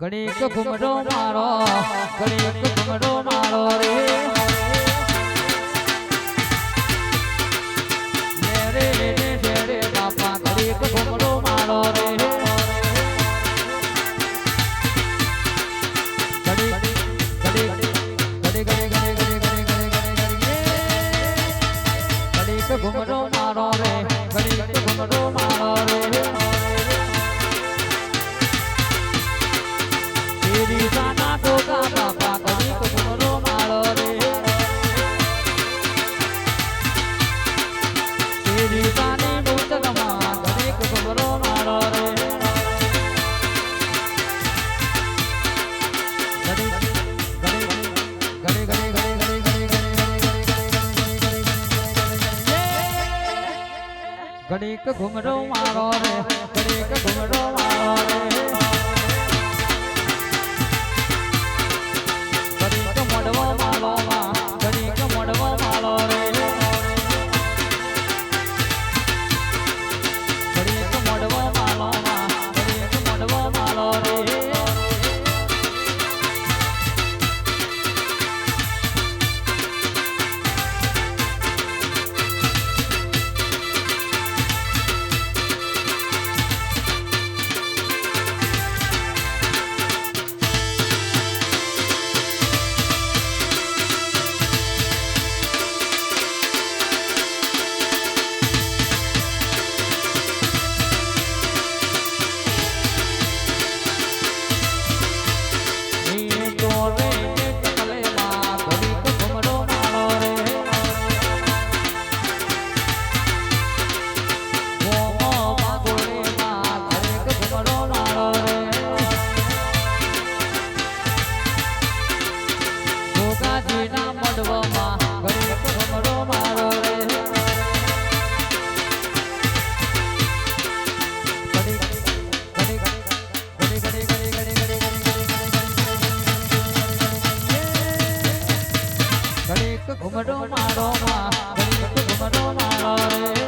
ઘડીક ઘુમરો મારો ઘડીક ઘુમરો મારો રે રે રે રે બાપા ઘડીક ઘુમરો મારો રે ઘુમરો મારો રે ઘડીક ઘુમરો મારો રે તેરી સાના ટોકા બાપા ઘડીક ઘુમરો મારો રે તેરી સાની મૂતલમાં ઘડીક ઘુમરો મારો રે ઘડીક ઘુમરો મારો રે ઘડીક ઘુમરો મારો રે ઘડીક મોડવો મારો માં ઘડીક મોડવો મારો રે ઘડીક મોડવો મારો માં ઘડીક મોડવો મારો રે ઘુમરો મારો માં ઘડીક ઘુમરો મારો રે